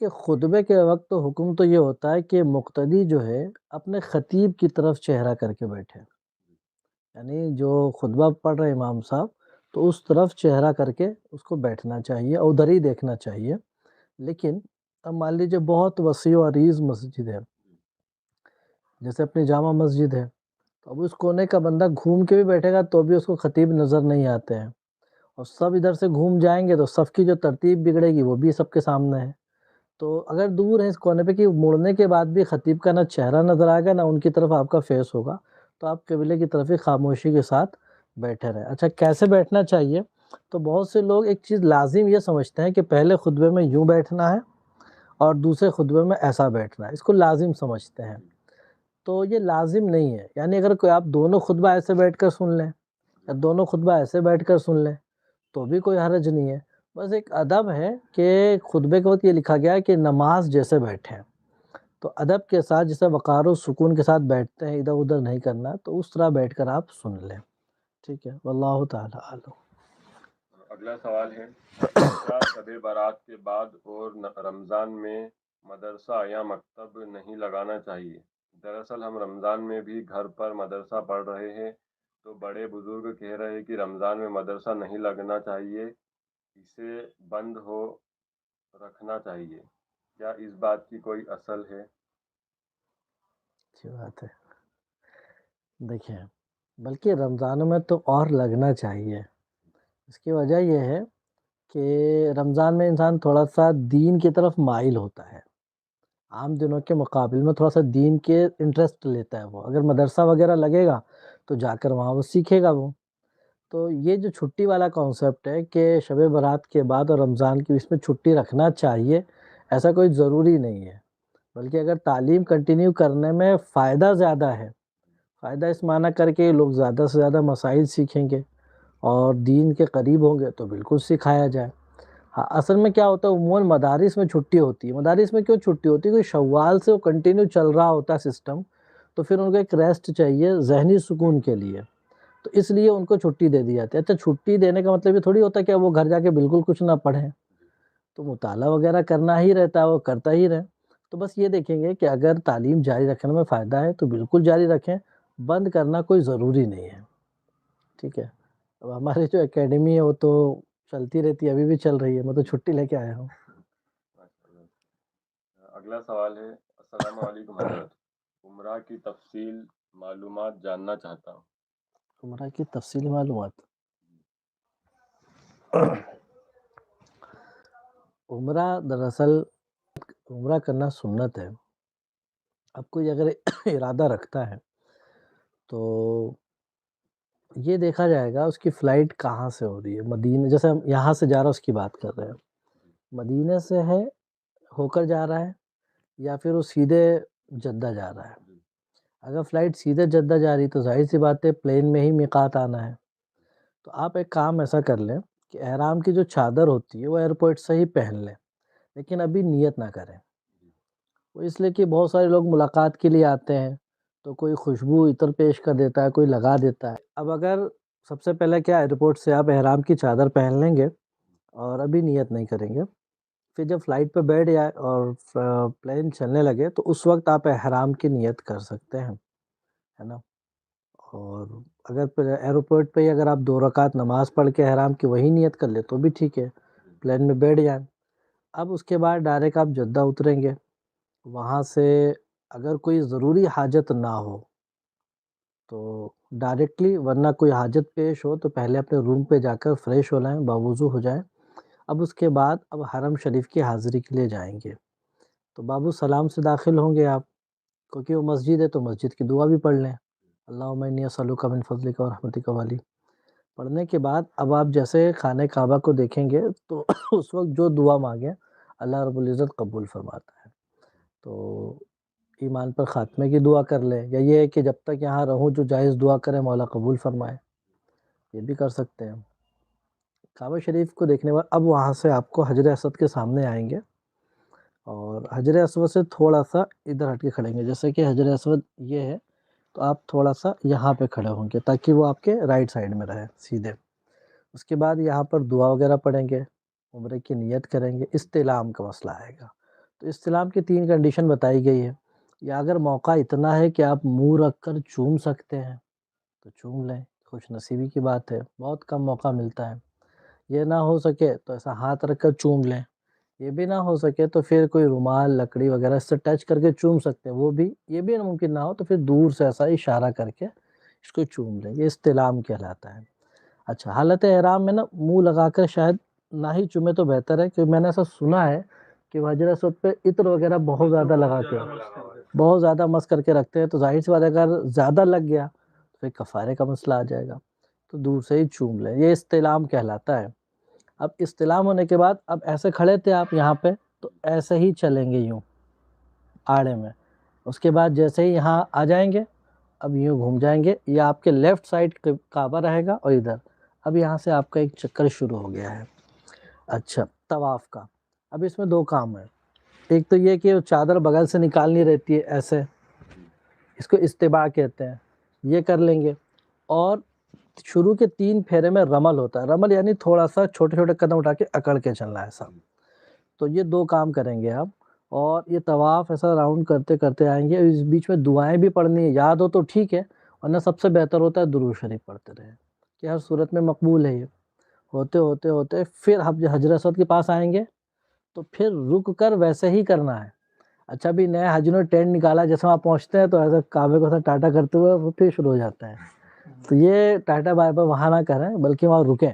دیکھیں خطبے کے وقت تو حکم تو یہ ہوتا ہے کہ مقتدی جو ہے اپنے خطیب کی طرف چہرہ کر کے بیٹھے، یعنی جو خطبہ پڑھ رہے امام صاحب تو اس طرف چہرہ کر کے اس کو بیٹھنا چاہیے اور ادھر ہی دیکھنا چاہیے۔ لیکن اب مان لیجیے بہت وسیع و عریض مسجد ہے، جیسے اپنی جامع مسجد ہے، تو اب اس کونے کا بندہ گھوم کے بھی بیٹھے گا تو بھی اس کو خطیب نظر نہیں آتے ہیں، اور سب ادھر سے گھوم جائیں گے تو صف کی جو ترتیب بگڑے گی وہ بھی سب کے سامنے ہے۔ تو اگر دور ہے اس کونے پہ کہ مڑنے کے بعد بھی خطیب کا نہ چہرہ نظر آئے گا نہ ان کی طرف آپ کا فیس ہوگا، تو آپ قبلے کی طرف ہی خاموشی کے ساتھ بیٹھے رہیں۔ اچھا کیسے بیٹھنا چاہیے؟ تو بہت سے لوگ ایک چیز لازم یہ سمجھتے ہیں کہ پہلے خطبے میں یوں بیٹھنا ہے اور دوسرے خطبے میں ایسا بیٹھنا ہے، اس کو لازم سمجھتے ہیں۔ تو یہ لازم نہیں ہے، یعنی اگر کوئی آپ دونوں خطبہ ایسے بیٹھ کر سن لیں یا دونوں خطبہ ایسے بیٹھ کر سن لیں تو بھی کوئی حرج نہیں ہے۔ بس ایک ادب ہے کہ خطبے کے وقت یہ لکھا گیا ہے کہ نماز جیسے بیٹھیں، تو ادب کے ساتھ جیسے وقار و سکون کے ساتھ بیٹھتے ہیں، ادھر ادھر نہیں کرنا، تو اس طرح بیٹھ کر آپ سن لیں، ٹھیک ہے؟ واللہ تعالی اعلم۔ اگلا سوال ہے، کیا شب برات کے بعد اور رمضان میں مدرسہ یا مکتب نہیں لگانا چاہیے؟ دراصل ہم رمضان میں بھی گھر پر مدرسہ پڑھ رہے ہیں، تو بڑے بزرگ کہہ رہے ہیں کہ رمضان میں مدرسہ نہیں لگنا چاہیے، اسے بند ہو رکھنا چاہیے، کیا اس بات کی کوئی اصل ہے؟ اچھی بات ہے، دیکھیں بلکہ رمضانوں میں تو اور لگنا چاہیے۔ اس کی وجہ یہ ہے کہ رمضان میں انسان تھوڑا سا دین کی طرف مائل ہوتا ہے، عام دنوں کے مقابل میں تھوڑا سا دین کے انٹرسٹ لیتا ہے وہ، اگر مدرسہ وغیرہ لگے گا تو جا کر وہاں وہ سیکھے گا وہ۔ تو یہ جو چھٹی والا کانسیپٹ ہے کہ شب برات کے بعد اور رمضان کی اس میں چھٹی رکھنا چاہیے، ایسا کوئی ضروری نہیں ہے، بلکہ اگر تعلیم کنٹینیو کرنے میں فائدہ زیادہ ہے، فائدہ اس معنی کر کے لوگ زیادہ سے زیادہ مسائل سیکھیں گے اور دین کے قریب ہوں گے تو بالکل سکھایا جائے۔ ہاں اصل میں کیا ہوتا ہے، عموماً مدارس میں چھٹی ہوتی ہے۔ مدارس میں کیوں چھٹی ہوتی ہے؟ کیونکہ شوال سے وہ کنٹینیو چل رہا ہوتا ہے سسٹم، تو پھر ان کو ایک ریسٹ چاہیے ذہنی سکون کے لیے، تو اس لیے ان کو چھٹی دے دی جاتی ہے۔ اچھا چھٹی دینے کا مطلب یہ تھوڑی ہوتا ہے کہ وہ گھر جا کے بالکل کچھ نہ پڑھیں، تو مطالعہ وغیرہ کرنا ہی رہتا ہے، وہ کرتا ہی رہیں۔ تو بس یہ دیکھیں گے کہ اگر تعلیم جاری رکھنے میں فائدہ ہے تو بالکل جاری رکھیں، بند کرنا کوئی ضروری نہیں ہے، ٹھیک ہے؟ اب ہماری جو اکیڈمی ہے وہ تو چلتی رہتی ہے، ابھی بھی چل رہی ہے، میں تو چھٹی لے کے آیا ہوں۔ اگلا سوال ہے، السلام علیکم حضرت، عمرہ کی تفصیل معلومات جاننا چاہتا ہوں۔ عمرہ کی تفصیلی معلومات، عمرہ دراصل عمرہ کرنا سنت ہے۔ اب کوئی اگر ارادہ رکھتا ہے تو یہ دیکھا جائے گا اس کی فلائٹ کہاں سے ہو رہی ہے۔ مدینہ، جیسے ہم یہاں سے جا رہا ہے اس کی بات کر رہے ہیں، مدینہ سے ہے ہو کر جا رہا ہے یا پھر وہ سیدھے جدہ جا رہا ہے؟ اگر فلائٹ سیدھے جدہ جا رہی تو ظاہر سی بات ہے پلین میں ہی میقات آنا ہے، تو آپ ایک کام ایسا کر لیں کہ احرام کی جو چادر ہوتی ہے وہ ایئرپورٹ سے ہی پہن لیں، لیکن ابھی نیت نہ کریں۔ وہ اس لیے کہ بہت سارے لوگ ملاقات کے لیے آتے ہیں تو کوئی خوشبو عطر پیش کر دیتا ہے، کوئی لگا دیتا ہے۔ اب اگر سب سے پہلے کیا ایئرپورٹ سے آپ احرام کی چادر پہن لیں گے اور ابھی نیت نہیں کریں گے، پھر جب فلائٹ پہ بیٹھ جائے اور پلین چلنے لگے تو اس وقت آپ احرام کی نیت کر سکتے ہیں، ہے نا؟ اور اگر پھر ایئرپورٹ پہ ہی اگر آپ 2 رکعت نماز پڑھ کے احرام کی وہی نیت کر لیں تو بھی ٹھیک ہے، پلین میں بیٹھ جائیں۔ اب اس کے بعد ڈائریکٹ آپ جدہ اتریں گے، وہاں سے اگر کوئی ضروری حاجت نہ ہو تو ڈائریکٹلی، ورنہ کوئی حاجت پیش ہو تو پہلے اپنے روم پہ جا کر فریش ہو لائیں، باوضو ہو جائیں۔ اب اس کے بعد اب حرم شریف کی حاضری کے لیے جائیں گے، تو باب السلام سے داخل ہوں گے آپ، کیونکہ وہ مسجد ہے تو مسجد کی دعا بھی پڑھ لیں، اللہم انی اسألک من فضلک ورحمتک والی۔ پڑھنے کے بعد اب آپ جیسے خانہ کعبہ کو دیکھیں گے تو اس وقت جو دعا مانگیں اللہ رب العزت قبول فرماتا ہے۔ تو ایمان پر خاتمے کی دعا کر لیں، یا یہ ہے کہ جب تک یہاں رہوں جو جائز دعا کریں مولا قبول فرمائے، یہ بھی کر سکتے ہیں۔ کعبہ شریف کو دیکھنے بعد اب وہاں سے آپ کو حجر اسود کے سامنے آئیں گے اور حجر اسود سے تھوڑا سا ادھر ہٹ کے کھڑیں گے، جیسے کہ حجر اسود یہ ہے تو آپ تھوڑا سا یہاں پہ کھڑے ہوں گے تاکہ وہ آپ کے رائٹ سائڈ میں رہے سیدھے۔ اس کے بعد یہاں پر دعا وغیرہ پڑھیں گے، عمرے کی نیت کریں گے، استلام کا مسئلہ آئے گا، تو استلام کی 3 کنڈیشن بتائی گئی ہے، یا اگر موقع اتنا ہے کہ آپ منہ رکھ کر چوم سکتے ہیں تو چوم لیں، خوش نصیبی کی بات ہے، بہت کم موقع ملتا ہے۔ یہ نہ ہو سکے تو ایسا ہاتھ رکھ کر چوم لیں، یہ بھی نہ ہو سکے تو پھر کوئی رومال لکڑی وغیرہ اس سے ٹچ کر کے چوم سکتے ہیں، وہ بھی یہ بھی ممکن نہ ہو تو پھر دور سے ایسا اشارہ کر کے اس کو چوم لیں، یہ استلام کہلاتا ہے۔ اچھا، حالت احرام میں نا منہ لگا کر شاید نہ ہی چومے تو بہتر ہے، کیونکہ میں نے ایسا سنا ہے کہ حجر اسود پہ عطر وغیرہ بہت زیادہ لگا کے بہت زیادہ مس کر کے رکھتے ہیں، تو ظاہر سی بات ہے اگر زیادہ لگ گیا تو پھر کفارے کا مسئلہ آ جائے گا، تو دور سے ہی چوم لیں، یہ استلام کہلاتا ہے۔ اب استلام ہونے کے بعد اب ایسے کھڑے تھے آپ یہاں پہ تو ایسے ہی چلیں گے یوں آڑے میں، اس کے بعد جیسے ہی یہاں آ جائیں گے اب یوں گھوم جائیں گے، یہ آپ کے لیفٹ سائڈ کعبہ رہے گا اور ادھر اب یہاں سے آپ کا ایک چکر شروع ہو گیا ہے۔ اچھا، طواف کا اب اس میں 2 کام ہیں، ایک تو یہ کہ چادر بغل سے نکالنی رہتی ہے ایسے، اس کو استباع کہتے ہیں، یہ کر لیں گے، اور شروع کے 3 پھیرے میں رمل ہوتا ہے، رمل یعنی تھوڑا سا چھوٹے چھوٹے قدم اٹھا کے اکڑ کے چلنا ہے ایسا، تو یہ 2 کام کریں گے آپ، اور یہ طواف ایسا راؤنڈ کرتے کرتے آئیں گے، اس بیچ میں دعائیں بھی پڑھنی ہے، یاد ہو تو ٹھیک ہے، ورنہ سب سے بہتر ہوتا ہے درود شریف پڑھتے رہیں کہ ہر صورت میں مقبول ہے یہ۔ ہوتے ہوتے ہوتے پھر حجر اسود کے پاس آئیں گے تو پھر رک کر ویسے ہی کرنا ہے۔ اچھا، بھی نئے حاجی نے ٹینٹ نکالا، جیسے وہاں پہنچتے ہیں تو ایسا کعبے کو ٹاٹا کرتے ہوئے وہ پھر شروع ہو جاتا ہے، تو یہ ٹاٹا بائی بائی وہاں نہ کریں بلکہ وہاں رکیں،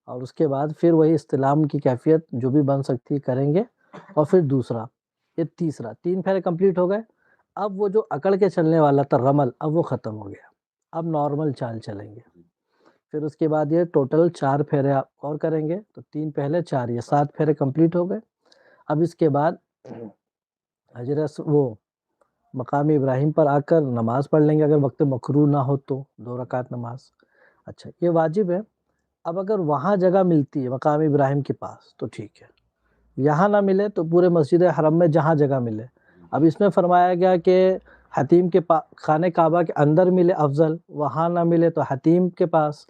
اور اس کے بعد پھر وہی استلام کی کیفیت جو بھی بن سکتی ہے کریں گے، اور پھر دوسرا، یہ تیسرا، 3 پھیرے کمپلیٹ ہو گئے، اب وہ جو اکڑ کے چلنے والا تھا رمل اب وہ ختم ہو گیا، اب نارمل چال چلیں گے، پھر اس کے بعد یہ ٹوٹل 4 پھیرے اور کریں گے، تو 3 پہلے 4 یہ 7 پھیرے کمپلیٹ ہو گئے۔ اب اس کے بعد وہ مقام ابراہیم پر آ کر نماز پڑھ لیں گے، اگر وقت مکروہ نہ ہو تو 2 رکعت نماز۔ اچھا، یہ واجب ہے۔ اب اگر وہاں جگہ ملتی ہے مقام ابراہیم کے پاس تو ٹھیک ہے، یہاں نہ ملے تو پورے مسجد حرم میں جہاں جگہ ملے، اب اس میں فرمایا گیا کہ حتیم کے خانہ کعبہ کے اندر ملے افضل، وہاں نہ ملے تو حتیم کے پاس،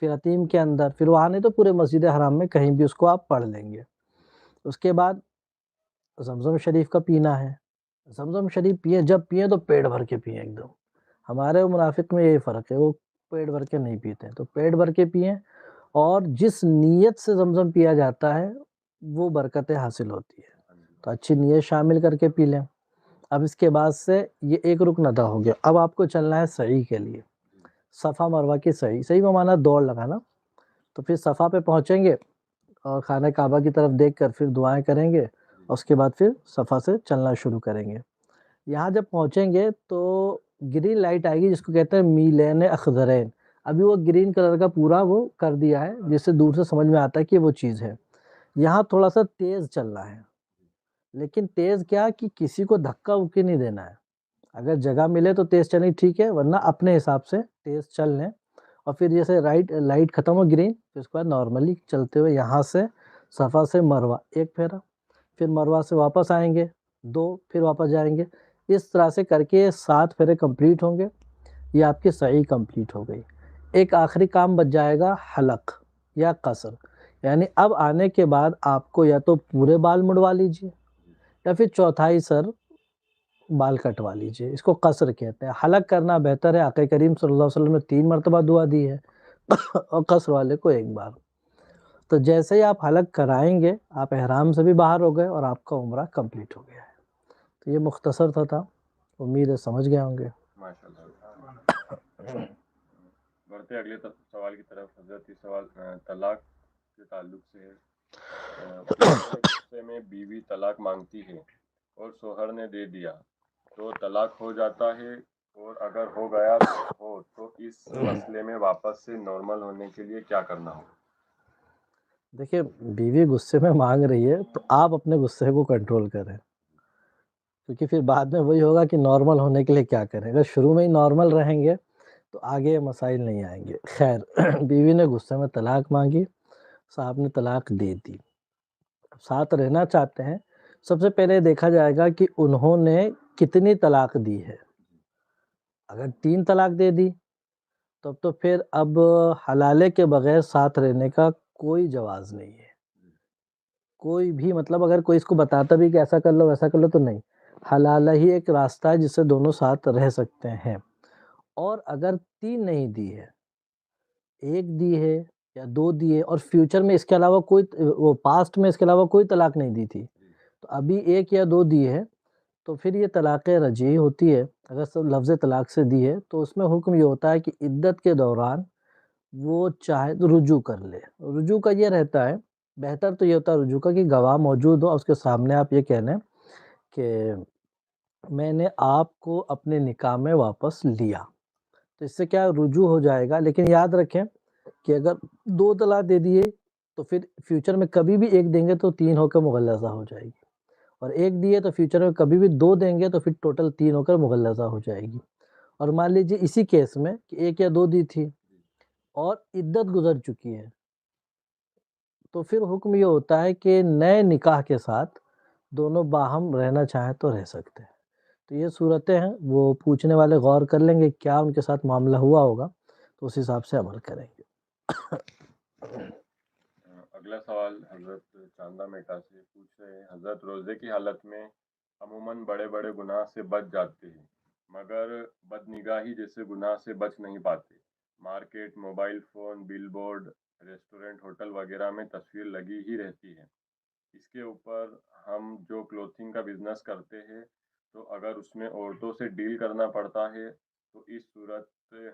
پھر حتیم کے اندر، پھر وہاں نہیں تو پورے مسجد حرام میں کہیں بھی اس کو آپ پڑھ لیں گے۔ اس کے بعد زمزم شریف کا پینا ہے، زمزم شریف پئیں، جب پئیں تو پیٹ بھر کے پئیں ایک دم، ہمارے منافق میں یہی فرق ہے، وہ پیٹ بھر کے نہیں پیتے ہیں، تو پیٹ بھر کے پئیں، اور جس نیت سے زمزم پیا جاتا ہے وہ برکتیں حاصل ہوتی ہے، تو اچھی نیت شامل کر کے پی لیں۔ اب اس کے بعد سے یہ ایک رکن ادا ہو گیا، اب آپ کو چلنا ہے سعی کے لیے، صفا مروہ کی سعی، سعی میں مانا دوڑ لگانا، تو پھر صفا پہ پہنچیں گے اور خانہ کعبہ کی طرف دیکھ کر پھر دعائیں کریں گے، اور اس کے بعد پھر صفا سے چلنا شروع کریں گے۔ یہاں جب پہنچیں گے تو گرین لائٹ آئے گی جس کو کہتے ہیں میلین اخضرین، ابھی وہ گرین کلر کا پورا وہ کر دیا ہے جس سے دور سے سمجھ میں آتا ہے کہ وہ چیز ہے۔ یہاں تھوڑا سا تیز چلنا ہے، لیکن تیز کیا کہ کسی کو دھکا وکی نہیں دینا ہے، اگر جگہ ملے تو تیز چلیں ٹھیک ہے، ورنہ اپنے حساب سے تیز چل لیں، اور پھر جیسے لائٹ ختم ہو گرین، پھر اس کے بعد نارملی چلتے ہوئے یہاں سے صفا سے مروہ 1 پھیرا، پھر مروہ سے واپس آئیں گے 2، پھر واپس جائیں گے، اس طرح سے کر کے 7 پھیرے کمپلیٹ ہوں گے، یہ آپ کی سعی کمپلیٹ ہو گئی۔ ایک آخری کام بچ جائے گا حلق یا قصر، یعنی اب آنے کے بعد آپ کو یا تو پورے بال مڑوا لیجئے یا پھر چوتھائی سر بال کٹوا لیجئے، اس کو قصر کہتے ہیں۔ حلق کرنا بہتر ہے، آقا کریم صلی اللہ علیہ وسلم نے 3 مرتبہ دعا دی ہے اور قصر والے کو 1 بار۔ تو جیسے ہی آپ حلق کرائیں گے آپ احرام سے بھی باہر ہو گئے اور آپ کا عمرہ کمپلیٹ ہو گیا ہے۔ تو یہ مختصر تھا، امید ہے سمجھ گئے ہوں گے۔ ماشاءاللہ۔ بڑھتے اگلے سوال کی طرف، حضرت سوال طلاق کے تعلق سے ہے۔ غصے میں بیوی طلاق مانگتی ہے اور شوہر نے دے دیا تو طلاق ہو جاتا ہے، اور اگر ہو گیا ہو تو اس مسئلے میں واپس سے نارمل ہونے کے لیے کیا کرنا ہو؟ دیکھیں، بیوی غصے میں مانگ رہی ہے تو آپ اپنے غصے کو کنٹرول کریں، کیونکہ پھر بعد میں وہی ہوگا کہ نارمل ہونے کے لیے کیا کریں، اگر شروع میں ہی نارمل رہیں گے تو آگے مسائل نہیں آئیں گے۔ خیر، بیوی نے غصے میں طلاق مانگی، صاحب نے طلاق دے دی، ساتھ رہنا چاہتے ہیں، سب سے پہلے دیکھا جائے گا کہ انہوں نے کتنی طلاق دی ہے، اگر 3 طلاق دے دی تب تو پھر اب حلالے کے بغیر ساتھ رہنے کا کوئی جواز نہیں ہے، کوئی بھی مطلب اگر کوئی اس کو بتاتا بھی کہ ایسا کر لو ویسا کر لو تو نہیں، حلال ہی ایک راستہ ہے جس سے دونوں ساتھ رہ سکتے ہیں۔ اور اگر 3 نہیں دی ہے، 1 دی ہے یا 2 دی ہے اور فیوچر میں اس کے علاوہ کوئی وہ پاسٹ میں اس کے علاوہ کوئی طلاق نہیں دی تھی، تو ابھی 1 یا 2 دی ہے تو پھر یہ طلاق رجعی ہوتی ہے۔ اگر سب لفظ طلاق سے دی ہے تو اس میں حکم یہ ہوتا ہے کہ عدت کے دوران وہ چاہے تو رجوع کر لے۔ رجوع کا یہ رہتا ہے، بہتر تو یہ ہوتا ہے رجوع کا کہ گواہ موجود ہو اور اس کے سامنے آپ یہ کہہ لیں کہ میں نے آپ کو اپنے نکاح میں واپس لیا، تو اس سے کیا رجوع ہو جائے گا۔ لیکن یاد رکھیں کہ اگر 2 طلاق دے دیے تو پھر فیوچر میں کبھی بھی 1 دیں گے تو 3 ہو کر مغلظہ ہو جائے گی، اور 1 دیے تو فیوچر میں کبھی بھی 2 دیں گے تو پھر ٹوٹل 3 ہو کر مغلظہ ہو جائے گی۔ اور مان لیجیے اسی کیس میں کہ 1 یا 2 دی تھی اور عدت گزر چکی ہے، تو پھر حکم یہ ہوتا ہے کہ نئے نکاح کے ساتھ دونوں باہم رہنا چاہیں تو رہ سکتے ہیں۔ تو یہ صورتیں ہیں، وہ پوچھنے والے غور کر لیں گے کیا ان کے ساتھ معاملہ ہوا ہوگا تو اس حساب سے عمل کریں گے۔ اگلا سوال حضرت چاندہ میٹا سے پوچھ رہے ہیں، حضرت روزے کی حالت میں عموماً بڑے بڑے گناہ سے بچ جاتے ہیں مگر بدنگاہی جیسے گناہ سے بچ نہیں پاتے۔ مارکیٹ، موبائل فون، بل بورڈ، ریسٹورنٹ، ہوٹل وغیرہ میں تصویر لگی ہی رہتی ہے۔ اس کے اوپر ہم جو کلوتھنگ کا بزنس کرتے ہیں تو اگر اس میں عورتوں سے ڈیل کرنا پڑتا ہے تو اس صورت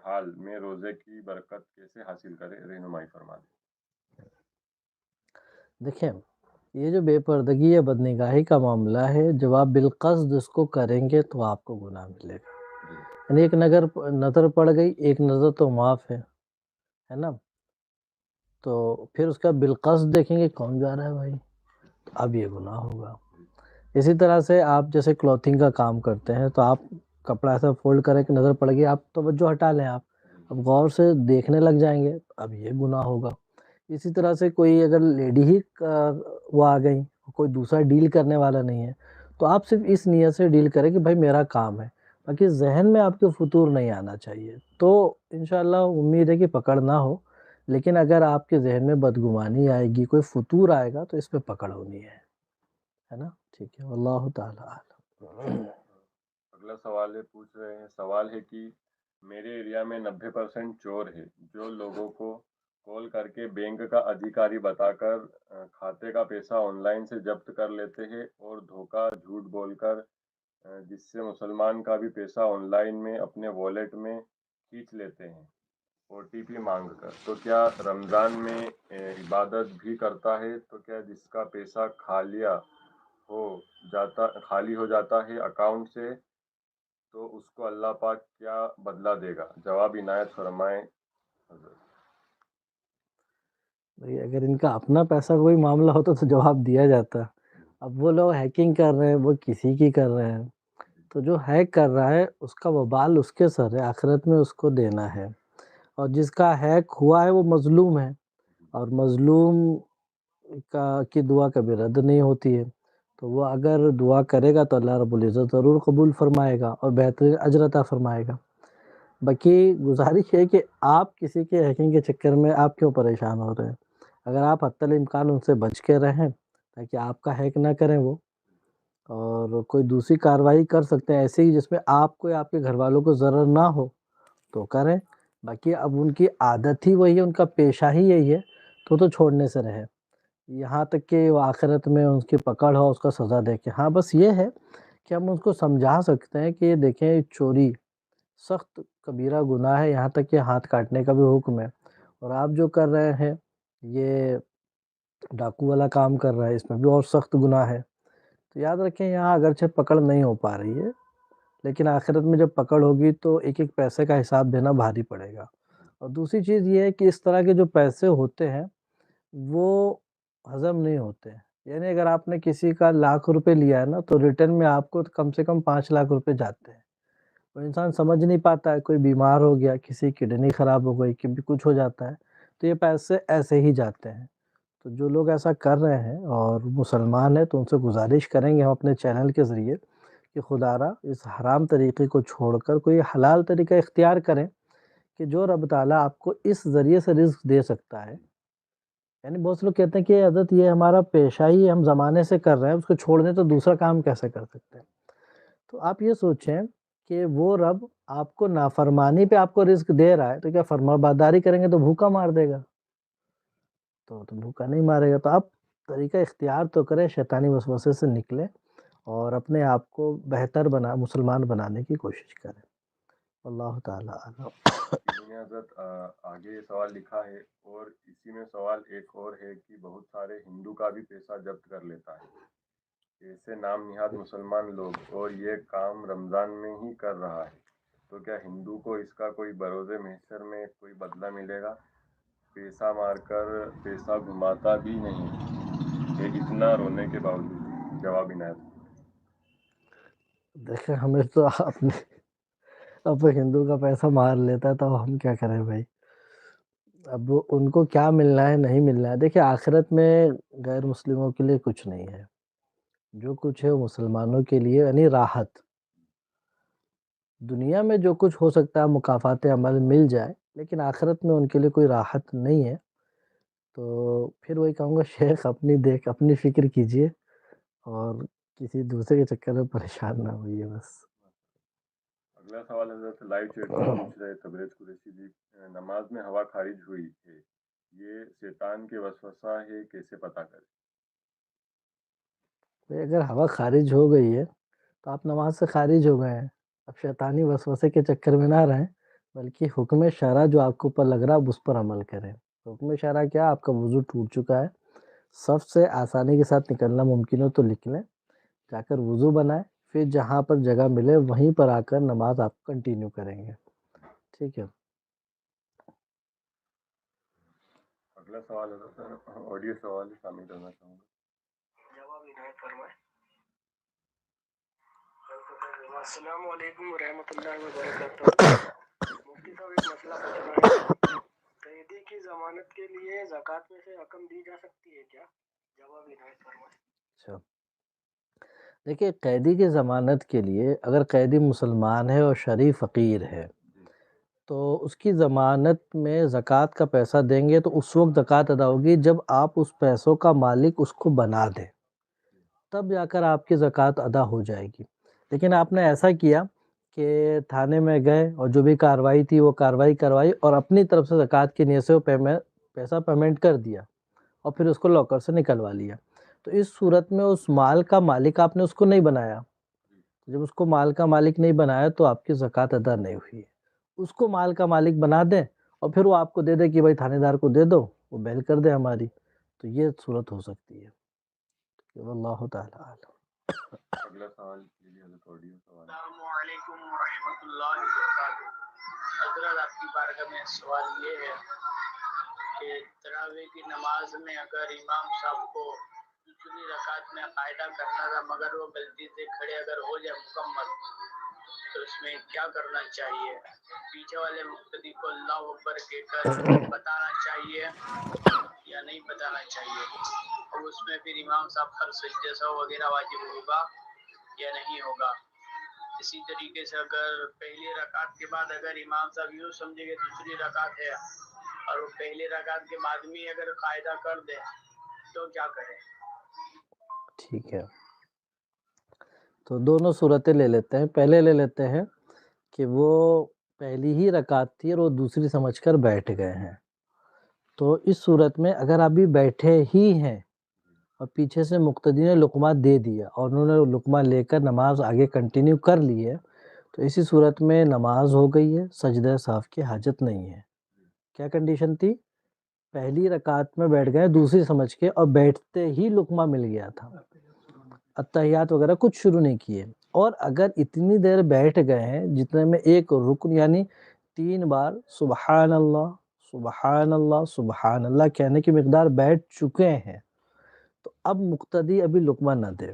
حال میں روزے کی برکت کیسے حاصل کرے، رہنمائی فرما دیں۔ دیکھیں یہ جو بے پردگی یا بدنگاہی کا معاملہ ہے، جب آپ بالقصد اس کو کریں گے تو آپ کو گناہ ملے گا۔ یعنی ایک نظر پڑ گئی، ایک نظر تو معاف ہے نا، تو پھر اس کا بالقصد دیکھیں گے کون جا رہا ہے بھائی، تو اب یہ گناہ ہوگا۔ اسی طرح سے آپ جیسے کلوتھنگ کا کام کرتے ہیں تو آپ کپڑا ایسا فولڈ کریں کہ نظر پڑ گئی، آپ توجہ ہٹا لیں، آپ اب غور سے دیکھنے لگ جائیں گے، اب یہ گناہ ہوگا۔ اسی طرح سے کوئی اگر لیڈی ہی وہ آ گئی، کوئی دوسرا ڈیل کرنے والا نہیں ہے، تو آپ صرف اس نیت سے ڈیل کریں کہ بھائی میرا کام ہے، باقی ذہن میں آپ کے فطور نہیں آنا چاہیے، تو انشاءاللہ امید ہے کہ پکڑ نہ ہو۔ لیکن اگر آپ کے ذہن میں بدگمانی آئے گی، کوئی فطور آئے گا تو اس پہ پکڑ ہونی ہے نا، ٹھیک ہے، واللہ تعالی اعلم۔ اگلا سوال پوچھ رہے ہیں، سوال ہے کہ میرے ایریا میں 90% چور ہے جو لوگوں کو کال کر کے بینک کا ادھیکاری بتا کر کھاتے کا پیسہ آن لائن سے ضبط کر لیتے ہیں اور دھوکہ جھوٹ بول کر جس سے مسلمان کا بھی پیسہ آن لائن میں اپنے والیٹ میں کھینچ لیتے ہیں OTP مانگ کر۔ تو کیا رمضان میں عبادت بھی کرتا ہے تو کیا جس کا پیسہ خالی ہو جاتا ہے اکاؤنٹ سے تو اس کو اللہ پاک کیا بدلہ دے گا؟ جواب عنایت فرمائیں حضرت۔ بھئی اگر ان کا اپنا پیسہ کوئی معاملہ ہوتا تو جواب دیا جاتا، اب وہ لوگ ہیکنگ کر رہے ہیں، وہ کسی کی کر رہے ہیں، تو جو ہیک کر رہا ہے اس کا وبال اس کے سر ہے، آخرت میں اس کو دینا ہے، اور جس کا ہیک ہوا ہے وہ مظلوم ہے، اور مظلوم کی دعا کبھی رد نہیں ہوتی ہے، تو وہ اگر دعا کرے گا تو اللہ رب العزت ضرور قبول فرمائے گا اور بہترین اجر عطا فرمائے گا۔ باقی گزارش ہے کہ آپ کسی کے ہیکنگ کے چکر میں آپ کیوں پریشان ہو رہے ہیں، اگر آپ حتی الامکان ان سے بچ کے رہیں تاکہ آپ کا ہیک نہ کریں وہ، اور کوئی دوسری کارروائی کر سکتے ہیں ایسے ہی جس میں آپ کو یا آپ کے گھر والوں کو ضرر نہ ہو تو کریں۔ باقی اب ان کی عادت ہی وہی ہے، ان کا پیشہ ہی یہی ہے تو چھوڑنے سے رہے، یہاں تک کہ وہ آخرت میں اس کی پکڑ ہو، اس کا سزا دیکھیں۔ ہاں بس یہ ہے کہ ہم اس کو سمجھا سکتے ہیں کہ دیکھیں چوری سخت کبیرہ گناہ ہے، یہاں تک کہ ہاتھ کاٹنے کا بھی حکم ہے، اور آپ جو کر رہے ہیں یہ ڈاکو والا کام کر رہا ہے، اس میں بھی اور سخت گناہ ہے، تو یاد رکھیں یہاں اگرچہ پکڑ نہیں ہو پا رہی ہے لیکن آخرت میں جب پکڑ ہوگی تو ایک ایک پیسے کا حساب دینا بھاری پڑے گا۔ اور دوسری چیز یہ ہے کہ اس طرح کے جو پیسے ہوتے ہیں وہ ہضم نہیں ہوتے، یعنی اگر آپ نے کسی کا 1,00,000 روپے لیا ہے نا تو ریٹرن میں آپ کو کم سے کم 5,00,000 روپے جاتے ہیں، وہ انسان سمجھ نہیں پاتا ہے، کوئی بیمار ہو گیا، کسی کی کڈنی خراب ہو گئی، کبھی کچھ ہو جاتا ہے تو یہ پیسے ایسے ہی جاتے ہیں۔ تو جو لوگ ایسا کر رہے ہیں اور مسلمان ہیں تو ان سے گزارش کریں گے ہم اپنے چینل کے ذریعے کہ خدا را اس حرام طریقے کو چھوڑ کر کوئی حلال طریقہ اختیار کریں کہ جو رب تعالیٰ آپ کو اس ذریعے سے رزق دے سکتا ہے یعنی بہت سے لوگ کہتے ہیں کہ حضرت یہ ہمارا پیشہ ہی ہم زمانے سے کر رہے ہیں، اس کو چھوڑ دیں تو دوسرا کام کیسے کر سکتے ہیں؟ تو آپ یہ سوچیں کہ وہ رب آپ کو نافرمانی پہ آپ کو رزق دے رہا ہے، تو کیا فرمانبرداری کریں گے تو بھوکا مار دے گا؟ تو بھوکا نہیں مارے گا، تو آپ طریقہ اختیار تو کریں، شیطانی وسوسے سے نکلیں اور اپنے آپ کو بہتر مسلمان بنانے کی کوشش کریں۔ اللہ تعالیٰ اعلم۔ اسی میں حضرت آگے یہ سوال لکھا ہے، اور اسی میں سوال ایک اور ہے کہ بہت سارے ہندو کا بھی پیسہ ضبط کر لیتا ہے، ایسے نام نہاد مسلمان لوگ، اور یہ کام رمضان میں ہی کر رہا ہے، تو کیا ہندو کو اس کا کوئی بروز محشر میں کوئی بدلہ ملے گا؟ پیسہ مار کر پیسہ گھماتا بھی نہیں ہے اتنا رونے کے باوجود۔ جواب عنایت۔ دیکھیں ہمیں تو اب ہندو کا پیسہ مار لیتا ہے تو ہم کیا کریں بھائی؟ اب ان کو کیا ملنا ہے نہیں ملنا ہے، دیکھیں آخرت میں غیر مسلموں کے لیے کچھ نہیں ہے، جو کچھ ہے وہ مسلمانوں کے لیے، یعنی راحت۔ دنیا میں جو کچھ ہو سکتا ہے مکافات عمل مل جائے، لیکن آخرت میں ان کے لیے کوئی راحت نہیں ہے۔ تو پھر وہی کہوں گا شیخ اپنی فکر کیجئے اور کسی دوسرے کے چکر میں پریشان نہ ہوئیے بس۔ اگلا سوال حضرت لائیو چیٹ میں پوچھ رہے تبریز قریشی جی، نماز میں ہوا خارج ہوئی ہے، یہ شیطان کے وسوسہ ہے، کیسے پتہ کریں؟ اگر ہوا خارج ہو گئی ہے تو آپ نماز سے خارج ہو گئے ہیں، اب شیطانی وسوسے کے چکر میں نہ رہیں، بلکہ حکم شرع جو آپ کو اوپر لگ رہا ہے اس پر عمل کریں۔ حکم شرع کیا؟ آپ کا وضو ٹوٹ چکا ہے، صف سے آسانی کے ساتھ نکلنا ممکن ہو تو نکلیں، جا کر وضو بنائیں، پھر جہاں پر جگہ ملے وہیں پر آ کر نماز آپ کنٹینیو کریں گے، ٹھیک ہے؟ اگلا سوال حضرت آڈیو سوال شامل کرنا چاہوں گا۔ جواب عنایت فرمائیں۔ السلام علیکم ورحمۃ اللہ وبرکاتہ۔ مفتی صاحب ایک مسئلہ پوچھنا ہے، قیدی کی ضمانت کے لیے زکوٰۃ میں سے رقم دی جا سکتی ہے کیا؟ جواب عنایت فرمائیں۔ اچھا دیکھیے، قیدی کی ضمانت کے لیے اگر قیدی مسلمان ہے اور شریف فقیر ہے تو اس کی ضمانت میں زکوٰۃ کا پیسہ دیں گے، تو اس وقت زکوٰۃ ادا ہوگی جب آپ اس پیسوں کا مالک اس کو بنا دیں، تب جا کر آپ کی زکوٰۃ ادا ہو جائے گی۔ لیکن آپ نے ایسا کیا کہ تھانے میں گئے اور جو بھی کارروائی تھی وہ کارروائی کروائی اور اپنی طرف سے زکوٰۃ کی نیت سے وہ پیسہ پیمنٹ کر دیا اور پھر اس کو لاکر سے نکلوا لیا، تو اس صورت میں اس مال کا مالک آپ نے اس کو نہیں بنایا۔ جب اس کو مال کا مالک نہیں بنایا تو آپ کی زکوٰۃ ادا نہیں ہوئی ہے۔ اس کو مال کا مالک بنا دیں اور پھر وہ آپ کو دے دے کہ بھائی تھانے دار کو دے دو، وہ بیل کر دے ہماری، تو یہ صورت ہو سکتی ہے۔ واللہ تعالیٰ اعلم۔ اگلا سوال لیجیے حضرت آڈیو سوال۔ السلام علیکم ورحمۃ اللہ وبرکاتہ۔ حضرت آپ کی بارگاہ میں سوال یہ ہے کہ تراویح کی نماز میں اگر امام صاحب کو دوسری رکعت میں قاعدہ کرنا تھا مگر وہ غلطی سے کھڑے اگر ہو جائے مکمل، تو اس میں کیا کرنا چاہیے؟ پیچھے والے مقتدی کو اللہ اکبر کہہ کر بتانا چاہیے یا نہیں بتانا چاہیے؟ اور اس میں پھر امام صاحب پر سجدہ سہو وغیرہ واجب ہوگا یا نہیں ہوگا؟ اسی طریقے سے اگر پہلی رکعت کے بعد اگر امام صاحب یوں سمجھے کہ دوسری رکعت ہے اور وہ پہلی رکعت کے بعد میں اگر قاعدہ کر دے تو کیا کرے؟ ٹھیک ہے، تو دونوں صورتیں لے لیتے ہیں۔ پہلے لے لیتے ہیں کہ وہ پہلی ہی رکعت تھی اور وہ دوسری سمجھ کر بیٹھ گئے ہیں، تو اس صورت میں اگر ابھی بیٹھے ہی ہیں اور پیچھے سے مقتدی نے لقمہ دے دیا اور انہوں نے لقمہ لے کر نماز آگے کنٹینیو کر لی ہے، تو اسی صورت میں نماز ہو گئی ہے، سجدہ سہو کی حاجت نہیں ہے۔ کیا کنڈیشن تھی؟ پہلی رکعت میں بیٹھ گئے دوسری سمجھ کے اور بیٹھتے ہی لقمہ مل گیا تھا، اتحیات وغیرہ کچھ شروع نہیں کیے، اور اگر اتنی دیر بیٹھ گئے ہیں جتنے میں ایک رکن یعنی 3 بار سبحان اللہ سبحان اللہ سبحان اللہ کہنے کی مقدار بیٹھ چکے ہیں، تو اب مقتدی ابھی لقمہ نہ دے،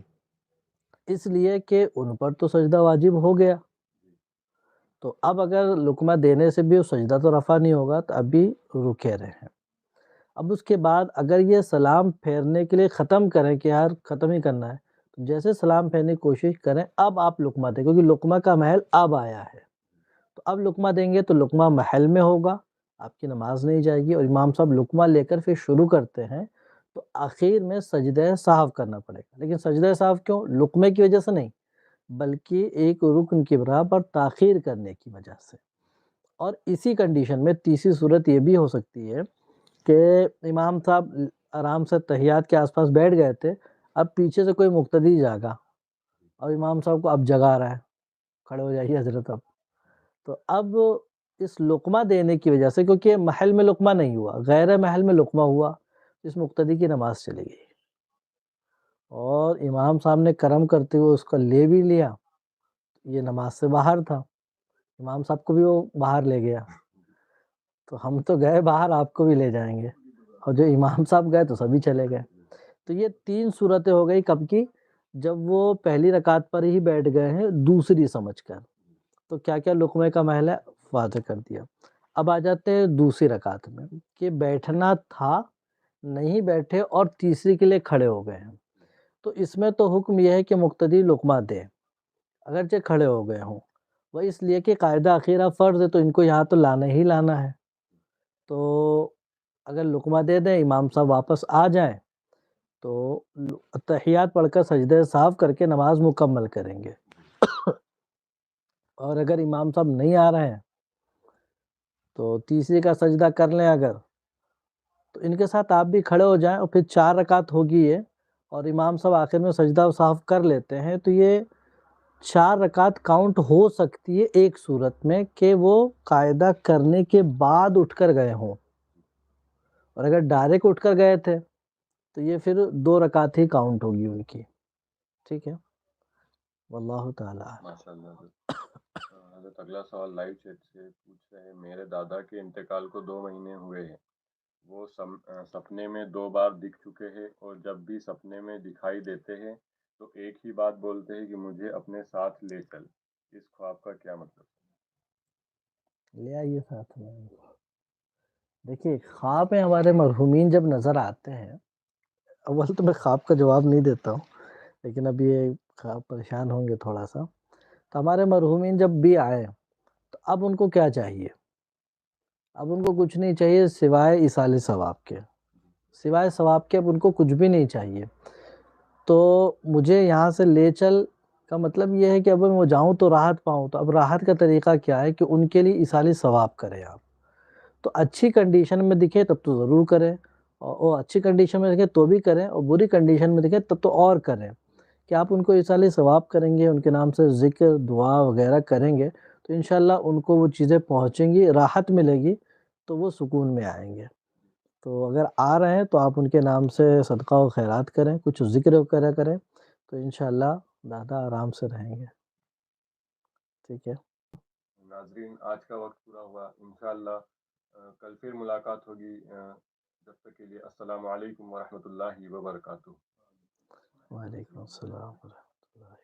اس لیے کہ ان پر تو سجدہ واجب ہو گیا، تو اب اگر لقمہ دینے سے بھی وہ سجدہ تو رفع نہیں ہوگا، تو ابھی رکے رہیں۔ اب اس کے بعد اگر یہ سلام پھیرنے کے لیے ختم کریں کہ یار ختم ہی کرنا ہے، تو جیسے سلام پھیرنے کی کوشش کریں اب آپ لقمہ دیں، کیونکہ لقمہ کا محل اب آیا ہے، تو اب لقمہ دیں گے تو لقمہ محل میں ہوگا، آپ کی نماز نہیں جائے گی. اور امام صاحب لقمہ لے کر پھر شروع کرتے ہیں تو آخر میں سجدہ سہو کرنا پڑے گا. لیکن سجدہ سہو کیوں؟ لقمے کی وجہ سے نہیں، بلکہ ایک رکن کی برابر تاخیر کرنے کی وجہ سے. اور اسی کنڈیشن میں تیسری صورت یہ بھی ہو سکتی ہے کہ امام صاحب آرام سے تحیات کے آس پاس بیٹھ گئے تھے، اب پیچھے سے کوئی مقتدی جاگا اور امام صاحب کو اب جگا رہا ہے، کھڑے ہو جائیے حضرت اب. تو اب اس لقمہ دینے کی وجہ سے، کیونکہ محل میں لقمہ نہیں ہوا، غیر محل میں لقمہ ہوا، اس مقتدی کی نماز چلی گئی. اور امام صاحب نے کرم کرتے ہوئے اس کو لے بھی لیا، یہ نماز سے باہر تھا، امام صاحب کو بھی وہ باہر لے گیا. تو ہم تو گئے باہر، آپ کو بھی لے جائیں گے، اور جو امام صاحب گئے تو سبھی چلے گئے. تو یہ 3 صورتیں ہو گئی کب کی؟ جب وہ پہلی رکعت پر ہی بیٹھ گئے ہیں دوسری سمجھ کر. تو کیا کیا لقمے کا محل ہے واضح کر دیا. اب آ جاتے ہیں دوسری رکعت میں کہ بیٹھنا تھا، نہیں بیٹھے اور تیسری کے لیے کھڑے ہو گئے ہیں. تو اس میں تو حکم یہ ہے کہ مقتدی لقمہ دے اگرچہ کھڑے ہو گئے ہوں، وہ اس لیے کہ قاعدہ اخیرہ فرض ہے تو ان کو یہاں تو لانا ہی لانا ہے. تو اگر لقمہ دے دیں، امام صاحب واپس آ جائیں تو تحیات پڑھ کر سجدہ صاف کر کے نماز مکمل کریں گے. اور اگر امام صاحب نہیں آ رہے ہیں تو تیسری کا سجدہ کر لیں اگر، تو ان کے ساتھ آپ بھی کھڑے ہو جائیں اور پھر 4 رکعت ہوگی یہ، اور امام صاحب آخر میں سجدہ صاف کر لیتے ہیں، تو یہ 4 رکعت کاؤنٹ ہو سکتی ہے ایک صورت میں کہ وہ قاعدہ کرنے کے بعد اٹھ کر گئے ہوں. اور اگر ڈائریکٹ اٹھ کر گئے تھے تو یہ پھر 2 رکعت ہی کاؤنٹ ہوگی ان کی. ٹھیک ہے، واللہ تعالیٰ. ماشاء اللہ. حضرت اگلا سوال لائیو چیٹ سے پوچھ رہے ہیں، میرے دادا کے انتقال کو 2 مہینے ہوئے ہیں، وہ سپنے میں 2 بار دکھ چکے ہیں، اور جب بھی سپنے میں دکھائی دیتے ہیں تو ایک ہی بات بولتے ہیں کہ مجھے اپنے ساتھ لے چل. اس خواب کا کیا مطلب؟ لے آئیے ساتھ میں. دیکھیے، خواب میں ہمارے مرحومین جب نظر آتے ہیں، اول تو میں خواب کا جواب نہیں دیتا ہوں، لیکن اب یہ خواب پریشان ہوں گے تھوڑا سا. تو ہمارے مرحومین جب بھی آئے تو اب ان کو کیا چاہیے؟ اب ان کو کچھ نہیں چاہیے سوائے ایصال ثواب کے، سوائے ثواب کے اب ان کو کچھ بھی نہیں چاہیے. تو مجھے یہاں سے لے چل کا مطلب یہ ہے کہ اب میں جاؤں تو راحت پاؤں. تو اب راحت کا طریقہ کیا ہے کہ ان کے لیے ایصال ثواب کریں آپ. تو اچھی کنڈیشن میں دکھے تب تو ضرور کریں، اور اچھی کنڈیشن میں دکھے تو بھی کریں، اور بری کنڈیشن میں دکھے تب تو اور کریں. کہ آپ ان کو ایصال ثواب کریں گے، ان کے نام سے ذکر دعا وغیرہ کریں گے تو انشاءاللہ ان کو وہ چیزیں پہنچیں گی، راحت ملے گی، تو وہ سکون میں آئیں گے. تو اگر آ رہے ہیں تو آپ ان کے نام سے صدقہ و خیرات کریں، کچھ ذکر وغیرہ کریں، تو انشاءاللہ دادا آرام سے رہیں گے. ٹھیک ہے. ناظرین، آج کا وقت پورا ہوا. انشاءاللہ کل پھر ملاقات ہوگی. جب تک کے لیے السلام علیکم ورحمۃ اللہ وبرکاتہ. وعلیکم السلام ورحمۃ اللہ.